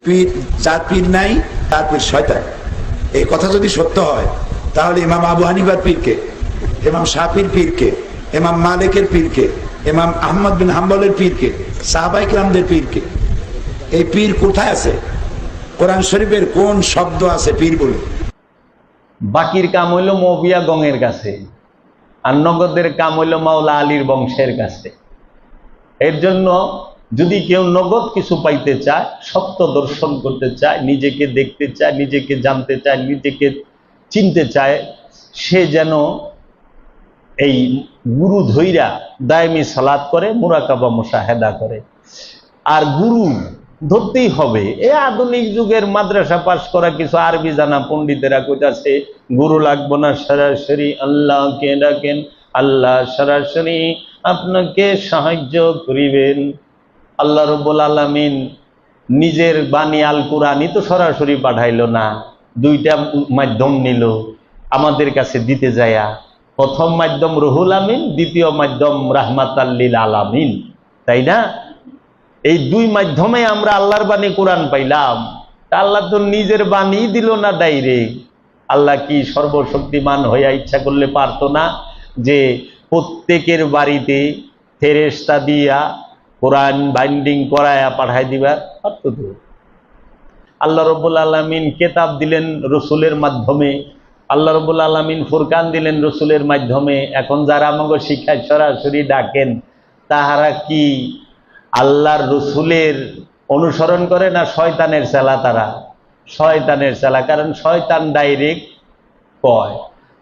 পীর, যার পীর নাই তার পীর শয়তান। এই কথা যদি সত্য হয় তাহলে ইমাম আবু হানিফার পীরকে, ইমাম শাফির পীরকে, ইমাম মালিকের পীরকে, ইমাম আহমদ বিন হাম্বলের পীরকে, সাহাবায়ে কিরামদের পীরকে, এই পীর কোথায় আছে? কোরআন শরীফের কোন শব্দ আছে পীর বলে? বাকির কাম হইল মৌবিয়া গঙের কাছে, আর নগদের কাম হইল মাওলা আলীর বংশের কাছে। এর জন্য যদি কেউ নগদ কিছু পাইতে চায়, সত্য দর্শন করতে চায়, নিজেকে দেখতে চায়, নিজেকে জানতে চায়, নিজেকে চিনতে চায়, সে যেন এই গুরু ধৈরা দায়মি সালাত করে, মুরাকাবা মুশাহেদা করে। আর গুরু ধরতেই হবে। এই আধুনিক যুগের মাদ্রাসা পাশ করা কিছু আরবি জানা পণ্ডিতেরা কইতাছে গুরু লাগবো না, সরাসরি আল্লাহকে ডাকেন, আল্লাহ সরাসরি আপনাকে সাহায্য করিবেন। আল্লাহ রাব্বুল আলামিন নিজের বাণী আল কুরআনই তো সরাসরি পাঠাইলো না, দুইটা মাধ্যম নিল আমাদের কাছে দিতে যায়া। প্রথম মাধ্যম রুহুল আমিন, দ্বিতীয় মাধ্যম রাহমাতাল লিল আলামিন, তাই না? এই দুই মাধ্যমে আমরা আল্লাহর বাণী কোরআন পাইলাম। আল্লাহ তো নিজের বাণী দিল না ডাইরেক্ট। আল্লাহ কি সর্বশক্তিমান হইয়া ইচ্ছা করলে পারতো না যে প্রত্যেকের বাড়িতে ফেরেশতা দিয়া কোরআন বাইন্ডিং করায়া পাঠাই দিবা? পারতো তো। আল্লাহ রাব্বুল আলামিন কিতাব দিলেন রসুলের মাধ্যমে, আল্লাহ রাব্বুল আলামিন ফুরকান দিলেন রসুলের মাধ্যমে। এখন যারা আমাকে শিক্ষায় সরাসরি ডাকেন, তাহারা কি আল্লাহর রসুলের অনুসরণ করে না শয়তানের চেলা? তারা শয়তানের চেলা। কারণ শয়তান ডাইরেক্ট কয়,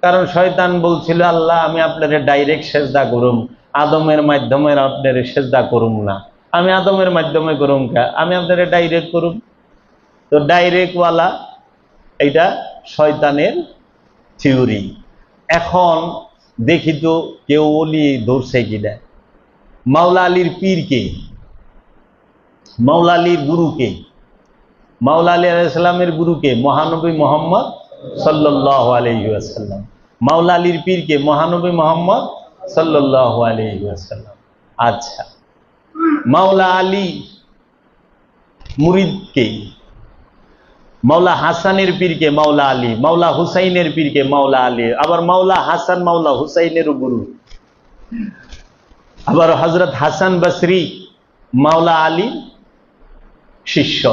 কারণ শয়তান বলছিল আল্লাহ আমি আপনারে ডাইরেক্ট সেজদা করুম, আদমের মাধ্যমে আপনারে সেজদা করুম না। আমি আদমের মাধ্যমে করুম কা, আমি আপনারে ডাইরেক্ট করুম। তো ডাইরেক্ট ওয়ালা এইটা শয়তানের থিওরি। এখন দেখি তো কেউ ওলি ধরছে কিনা। মাওলা আলীর পীরকে, মাওলা আলীর গুরুকে, মাওলা আলী আলাইহিস সালামের গুরুকে মহানবী মুহাম্মদ সাল্লাল্লাহু আলাইহি ওয়াসাল্লাম। মাওলা আলীর পীরকে মহানবী মুহাম্মদ সাল্লাল্লাহু আলাইহি ওয়াসাল্লাম। আচ্ছা, মাওলা আলী মুরিদকে, মাওলা হাসানের পীরকে মাওলা আলী, মাওলা হুসাইনের পীরকে মাওলা আলী, আবার মাওলা হাসান মাওলা হুসাইনেরও গুরু। আবার হযরত হাসান বসরি মাওলা আলী শিষ্য।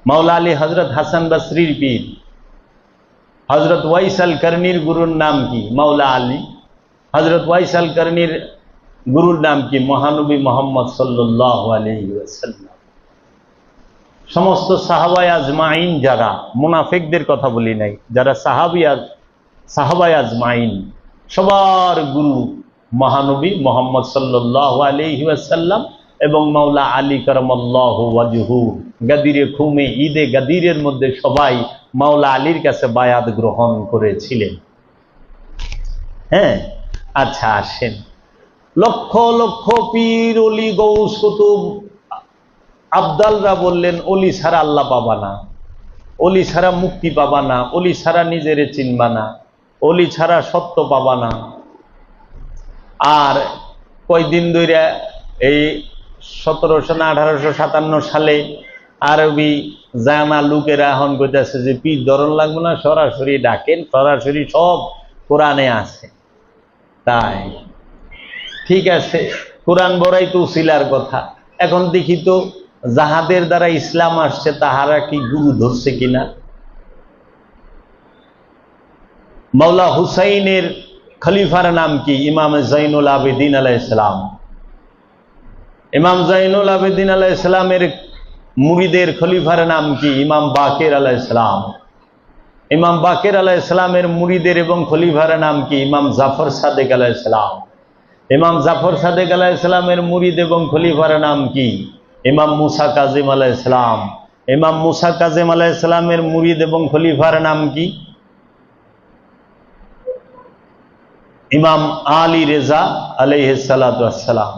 মাওলা আলী হযরত হাসান বসরির পীর। হযরত ওয়াইসাল করনির গুরুর নাম কি? মাওলা আলী। হযরত ওয়াইসাল করনির গুরুর নাম কি? মহানবী মুহাম্মদ সাল্লাল্লাহু আলাইহি ওয়াসাল্লাম। সমস্ত সাহাবায়ে আজমাইন, যারা মুনাফিকদের কথা বলি নাই, যারা সাহাবায়ে আজমাইন, সবার গুরু মহানবী মুহাম্মদ সাল্লাল্লাহু আলাইহি ওয়াসাল্লাম এবং মাওলা আলী কারামাল্লাহু ওয়াজহু। গাদিরে খুমে ঈদে গাদিরের মধ্যে সবাই মাওলা আলীর কাছে বায়াত গ্রহণ করেছিলেন। হ্যাঁ, আচ্ছা আসেন, লক্ষ লক্ষ পীর অলি গৌস কুতুব আবদালরা বললেন অলি ছাড়া আল্লাহ পাবা না, অলি ছাড়া মুক্তি পাবা না, অলি ছাড়া নিজেরে চিনবা না, অলি ছাড়া সত্য পাবা না। আর কয়দিন ধরে এই 1700 না 1857 সালে আরবি জানা লোকেরা এখন কইতাছে যে পীর ধরন লাগবে না, সরাসরি ডাকেন, সরাসরি সব কোরআনে আছে। তাই ঠিক আছে, কোরআন বড়াই তো উসিলার কথা। এখন দেখি তো যাহাদের দ্বারা ইসলাম আসছে তাহারা কি গুরু ধরছে কিনা। মাওলা হুসাইনের খলিফার নাম কি? ইমাম জাইনুল আবেদিন আলাইহিস সালাম। ইমাম জাইনুল আবেদিন আলাইহিস সালামের মুরিদের খলিফার নাম কি? ইমাম বাকের আলাইহিস সালাম। ইমাম বাকের আলাইহিস সালামের মুরিদের এবং খলিফার নাম কি? ইমাম জাফর সাদেক আলাইহিস সালাম। ইমাম জাফর সাদেক আলাইহিস সালামের মুরিদ এবং খলিফার নাম কি? ইমাম মুসা কাজিম আলাইহিস সালাম। ইমাম মুসা কাজিম আলাইহিস সালামের মুরিদ এবং খলিফার নাম কি? ইমাম আলী রেজা আলাইহিস সালাতু ওয়াস সালাম।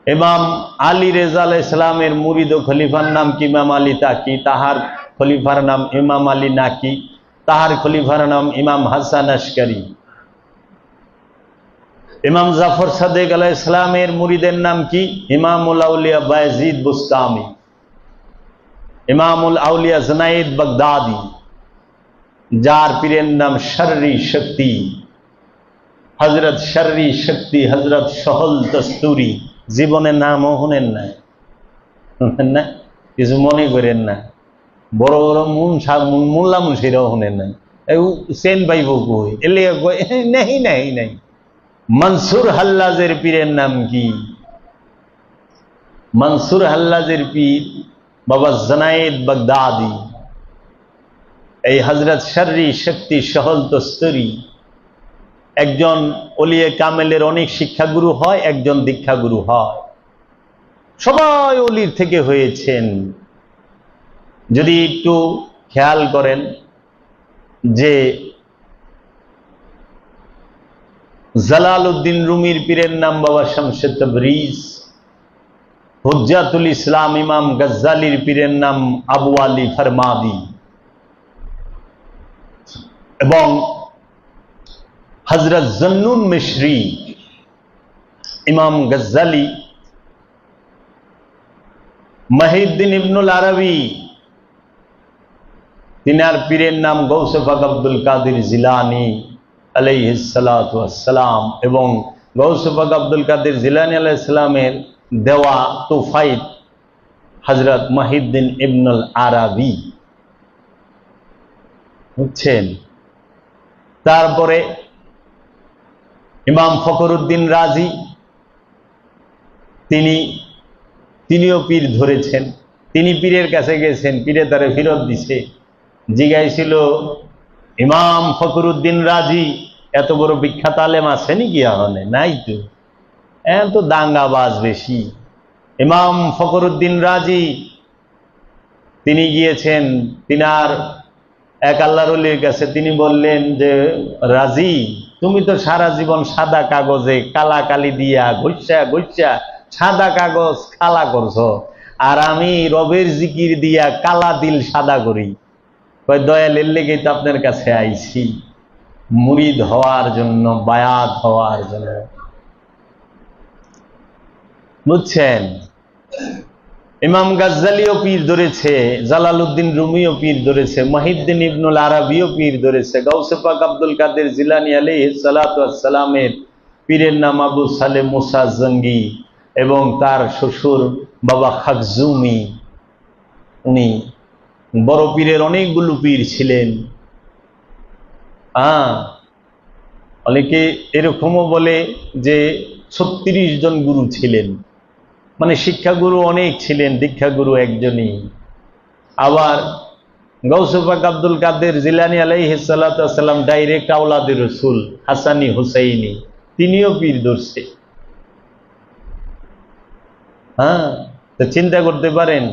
ইমাম আলী রেজা আলাইহিস সালামের মুরিদ ও খলিফার নাম কি? ইমাম আলী তাকি। তাহার খলিফার নাম ইমাম আলী নাকি। তাহার খলিফার নাম ইমাম হাসান আশকারি। ইমাম জাফর সাদেক আলাইহিস সালামের মুরিদের নাম কি? ইমামুল আউলিয়া বায়জিদ বুস্তামি। ইমামুল আউলিয়া জুনাইদ বাগদাদি, যার পীরের নাম শর্রি শক্তি, হজরত শর্রি শক্তি, হজরত সহল দস্তুরি। জীবনের নামও শুনেন না, কিছু মনে করেন না। বড় বড় মোল্লা মুন্সিরাও শুনেন না, সেন পাইব কই এলে নাই নাই নাই। মনসুর হাল্লাজের পীরের নাম কি? মনসুর হাল্লাজের পীর বাবা জুনাইদ বাগদাদি। এই হজরত শর্রি শক্তি সহল দস্তুরি একজন ওলিয়ে কামেলের অনেক শিক্ষাগুরু হয়, একজন দীক্ষাগুরু হয়। সবাই ওলির থেকে হয়েছেন। যদি একটু খেয়াল করেন যে জালালউদ্দিন রুমির পীরের নাম বাবা শামসে তবরিজ, হুজ্জাতুল ইসলাম ইমাম গজ্জালির পীরের নাম আবু আলী ফরমাদি, এবং হজরত জন্নুন মিশরি ইমাম গজ্জালি, মহিউদ্দিন ইবনুল আরবি, তিনার পীরের নাম গৌসে পাক আব্দুল কাদের জিলানী আলাইহিস সালাতু ওয়াস সালাম, এবং গৌসে পাক আব্দুল কাদের জিলানী আলাইহিস সালামের দেওয়া তুফাইল হজরত মহিউদ্দিন ইবনুল আরবি। বুঝছেন? তারপরে ইমাম ফখরুদ্দিন রাজি, তিনিও পীর ধরেছেন। তিনি পীরের কাছে গেছেন, পীরে তারে ফেরত দিছে। জিজ্ঞাসিল, ইমাম ফখরুদ্দিন রাজি এত বড় বিখ্যাত আলেম আছে নাকি? হনে নাই তো, এত দাঙ্গাবাজ বেশি। ইমাম ফখরুদ্দিন রাজি তিনি গিয়েছেন তিনার এক আল্লাহর ওলির কাছে। তিনি বললেন যে, রাজি, তুমি তো সারা জীবন সাদা কাগজে কালা কালি দিয়া ঘষা ঘষা সাদা কাগজ কালা করছো, আর আমি রবের জিকির দিয়া কালা দিল সাদা করি। দয়ালের লেগে তো আপনার কাছে আইছি, মুরিদ হওয়ার জন্য, বায়াত হওয়ার জন্য। বুঝছেন? ইমাম গজ্জালিও পীর ধরেছে, জালালউদ্দিন রুমিও পীর ধরেছে, মহিউদ্দিন ইবনুল আরবিও পীর ধরেছে। গাউসে পাক আব্দুল কাদের জিলানী আলাইহিস সালাতু ওয়াস সালামের পীরের নাম আবু সালেম মুসা জঙ্গি, এবং তার শ্বশুর বাবা খাকজুমি। উনি বড় পীরের অনেকগুলো পীর ছিলেন। অনেকে এরকমও বলে যে 36 জন গুরু ছিলেন, মানে শিক্ষাগুরু অনেক ছিলেন, দীক্ষাগুরু একজনই। আবার গাউসে পাক আব্দুল কাদের জিলানী আলাইহিস সালাতু ওয়াস সালাম ডাইরেক্ট আওলাদে রসুল, হাসানি হুসাইনি, তিনিও পীর ধরছে। তো চিন্তা করতে পারেন।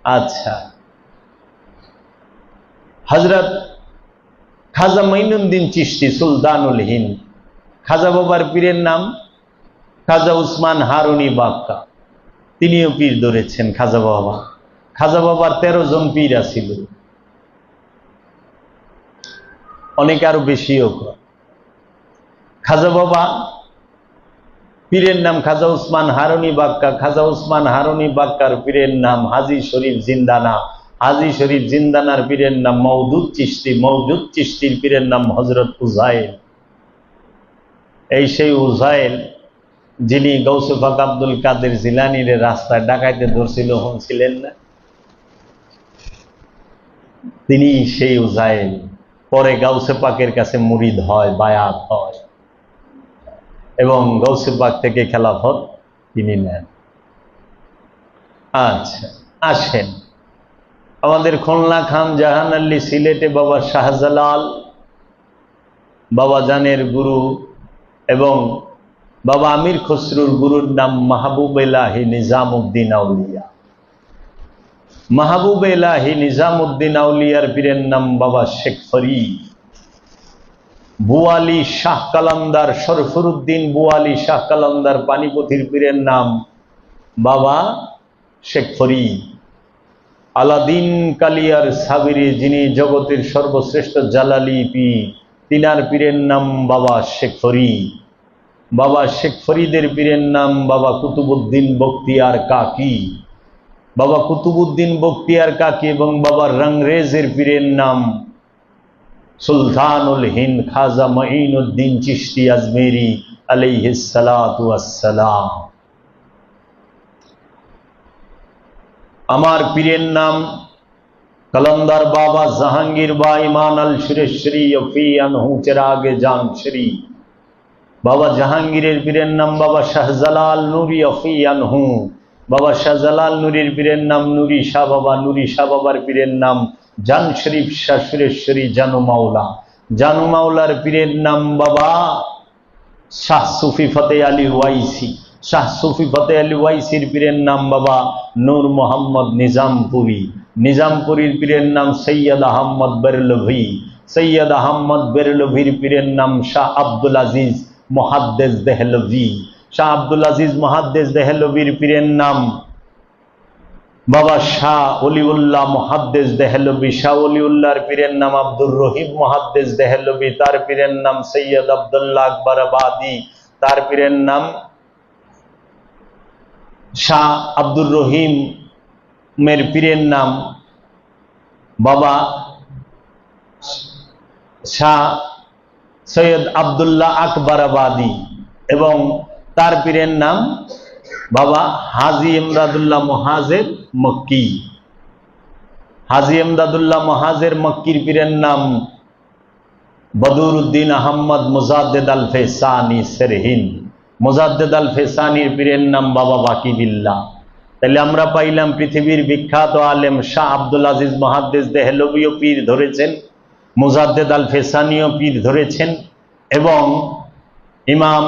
আচ্ছা, হযরত খাজা মাইনুদ্দিন চিশতি সুলতানুল হিন্দ, খাজা বাবার পীরের নাম খাজা উসমান হারুনি বাক্কা, তিনিও পীর ধরেছেন। খাজা বাবার 13 জন পীর আছিল, অনেকে আরো বেশিও। খাজা বাবা পীরের নাম খাজা উসমান হারুনি বাক্কা। খাজা উসমান হারুনি বাক্কার পীরের নাম হাজি শরীফ জিন্দানা। হাজি শরীফ জিন্দানার পীরের নাম মওদুদ চিশতি। মওদুদ চিশতির পীরের নাম হযরত উজাইল। এই সেই উজাইল যিনি গাউসে পাক আব্দুল কাদের জিলানীর রাস্তায় ডাকাইতে ধরছিল, ছিলেন না? তিনি সেই উজাইল। পরে গাউসে পাকের কাছে মুরিদ হয়, বায়াত হয়, এবং গাউসে পাক থেকে খেলাফত তিনি নেন। আচ্ছা, আসেন আমাদের খুলনা খান জাহান আলী সিলেটে বাবা শাহজালাল, বাবা জানের গুরু, এবং বাবা আমির খসরুর গুরুর নাম মাহবুব এলাহি নিজামউদ্দিন আউলিয়া। মাহবুব এলাহি নিজামউদ্দিন আউলিয়ার পীরের নাম বাবা শেখ ফরিদ। বুয়ালি শাহ কালান্দার শরফুরউদ্দিন বুয়ালি শাহ কালান্দার পানিপথির পীরের নাম বাবা শেখ ফরিদ। আলাদিন কালিয়ার সাবিরি, যিনি জগতের সর্বশ্রেষ্ঠ জালালি পীর, তিনার পীরের নাম বাবা শেখ ফরিদ। বাবা শেখ ফরিদের পীরের নাম বাবা কুতুবউদ্দিন বখতিয়ার কাকি। বাবা কুতুবুদ্দিন বখতিয়ার কাকি এবং বাবা রংরেজের পীরের নাম সুলতানুল হিন্দ খাজা মঈনুদ্দিন চিশতি আজমেরি আলাইহিস সালাতু ওয়াসসালাম। আমার পীরের নাম कलंदर बाबा जहांगीर बा ईमान अल सुरेश्वरी यफी अनहु चिरागे जान श्री। बाबा जहांगीरेर पीरेर नाम बाबा शाहजालाल नूरी यफी अनहु। बाबा शाहजालाल नूरीर पीरेर नाम नूरी शाह बाबा। नूरी शाह बाबार पीरेर नाम जान शरीफ शाह सुरेश्वरी जानू माওলা। जानू माওলার पीरेर नाम बाबा शाह सूफी फतेह अली वाइसी। शाह सूफी फतेह अली वाइसिर पीरेर नाम बाबा नूर मोहम्मद निजामपुरी। निजामपुरीर पीरेर नाम सैयद अहमद बेरलवी। सैयद अहमद बेरलवीर पीरेर नाम शाह अब्दुल अजीज मुहद्दिस देहलवी। शाह अब्दुल अजीज मुहद्दिस देहलवीर पीरेर नाम बाबा शाह ओलिउल्लाह मुहद्दिस देहलवी। शाह ओलिउल्लाहर पीरेर नाम अब्दुर रहीम मुहद्दिस देहलवी। तार पीरेर नाम सैयद अब्दुल्लाह अकबर आबादी। तार पीरेर नाम शाह अब्दुर रहीम मेर पीरेर नाम बाबा शाह सैयद अब्दुल्लाह अकबर आबादी एवं तार पीरेर नाम बाबा हाजी इमदादुल्लाह मुहाजिर मक्की। हाजी इमदादुल्लाह मुहाजिर मक्कीर पीरेर नाम बदरुद्दीन अहमद मुजाद्दिद अल फैसानी सरहिंद। मुजाद्दिद अल फैसानीर पीरेर नाम बाबा बाकी बिल्लाह। তাহলে আমরা পাইলাম পৃথিবীর বিখ্যাত আলেম শাহ আব্দুল আজিজ মুহাদ্দিস দেহলভিও পীর ধরেছেন, মুজাদ্দিদ আল ফেসানিও পীর ধরেছেন এবং ইমাম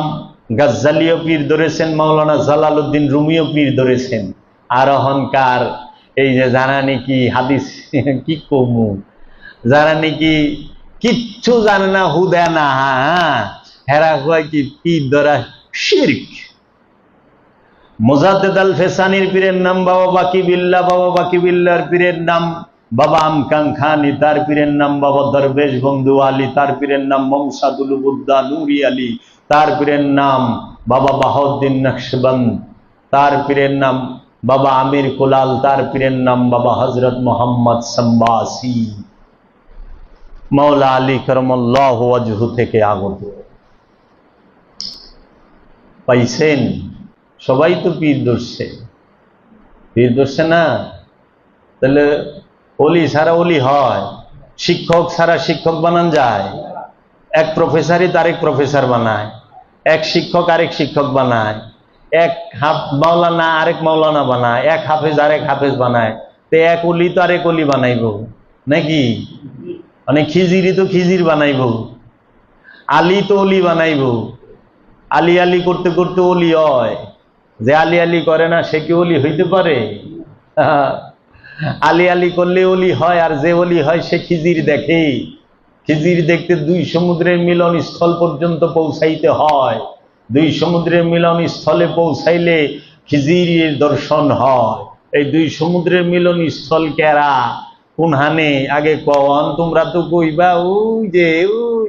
গাজ্জালিও পীর ধরেছেন, মাওলানা জালালউদ্দিন রুমিও পীর ধরেছেন। আর অহংকার এই যে যারা নাকি হাদিস কি কমু, যারা নাকি কিচ্ছু জানে না হুদা না, হেরা কয় কি পীর ধরা শিরক। मुजाद्दिद अल फैसानीर पीरेर नाम बाबा बाकी बिल्ला। बाबा बाकी बिल्लार पीरेर नाम बाबा আমকাং খানি। तार पीरेर नाम बाबा दरवेश बंधु आली। तार पीरेर नाम ममसादुल बुद्दा नूरी अली। तार पीरेर नाम बाबा बाहुद्दीन नक्शबंद। तार पीरेर नाम बाबा आमिर कुलाल। तार पीरेर नाम बाबा हजरत मोहम्मद सम्बासी। मौला आली करमल्लाहु वजहु থেকে আগত। পাইছেন? সবাই তো পীর ধরছে, পীর ধরছে না? তাহলে অলি ছাড়া অলি হয়? শিক্ষক ছাড়া শিক্ষক বানান যায়? এক প্রফেসরই তারেক প্রফেসর বানায়, এক শিক্ষক আরেক শিক্ষক বানায়, এক মাওলানা আরেক মাওলানা বানায়, এক হাফেজ আরেক হাফেজ বানায়। তো এক অলি তো আরেক অলি বানাইব নাকি? মানে খিজিরি তো খিজির বানাইব, আলী তো অলি বানাইব। আলী আলী করতে করতে অলি হয়। যে আলী আলী করে না সে কি অলি হইতে পারে? আলী আলী করলে অলি হয়, আর যে অলি হয় সে খিজির দেখে। খিজির দেখতে দুই সমুদ্রের মিলন স্থল পর্যন্ত পৌঁছাইতে হয়। দুই সমুদ্রের মিলন স্থলে পৌঁছাইলে খিজিরের দর্শন হয়। এই দুই সমুদ্রের মিলন স্থল কেরা কোনহানে আগে কন? তোমরা তো কইবা ওই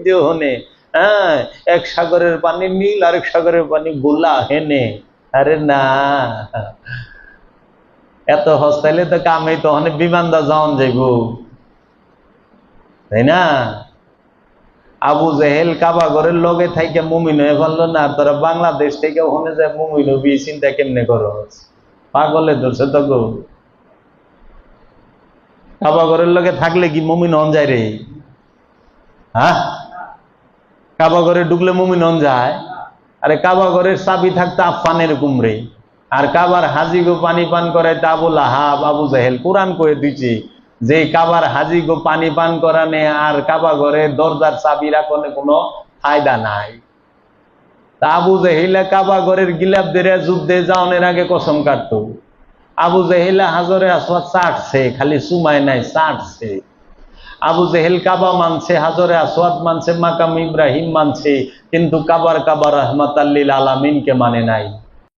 যে হনে, হ্যাঁ, এক সাগরের পানি নীল আরেক সাগরের পানি গোলা হেনে। আরে না, এত হস্তাইলে তো কামে তো অনেক বিমানদা যাওয়ান যাইব, তাই না? আবু জেহেল কাবা ঘরের লগে থাইকে মুমিন হয়ে পারলো না, আর তোরা বাংলাদেশ থেকে ওখানে যায় মুমিন হবি, চিন্তা কেমনে করো? পাগলে ধরছে তো গো। কাবা ঘরের লগে থাকলে কি মুমিন হন যায় রে? হ্যাঁ, কাবা ঘরে ঢুকলে মুমিন হন যায়? আরে কাবা ঘরের চাবি থাকতো আফানের কুমড়ে, আর কাবার হাজি গো পানি পান করে তা আবু লাহাব আবু জেহেল। কোরআন কয়ে দিচ্ছে যে কাবার হাজি গো পানি পান করানে আর কাবা ঘরে দরজার চাবি রাখনে কোনো ফায়দা নাই। তা আবু জেহেলা কাবা ঘরের গিলাপ দেরে যুদ্ধে যাওয়ার আগে কসম কাটতো। আবু জেহেলা হাজরে আসওয়াদ চাটছে, খালি সুমায় নাই, চাটছে। আবু জেহেল কাবা মানছে, হাজরে আসওয়াদ মানছে, মাকাম ইব্রাহিম মানছে, কিন্তু কাবার রহমাতাল লিল আলামিনকে মানে নাই।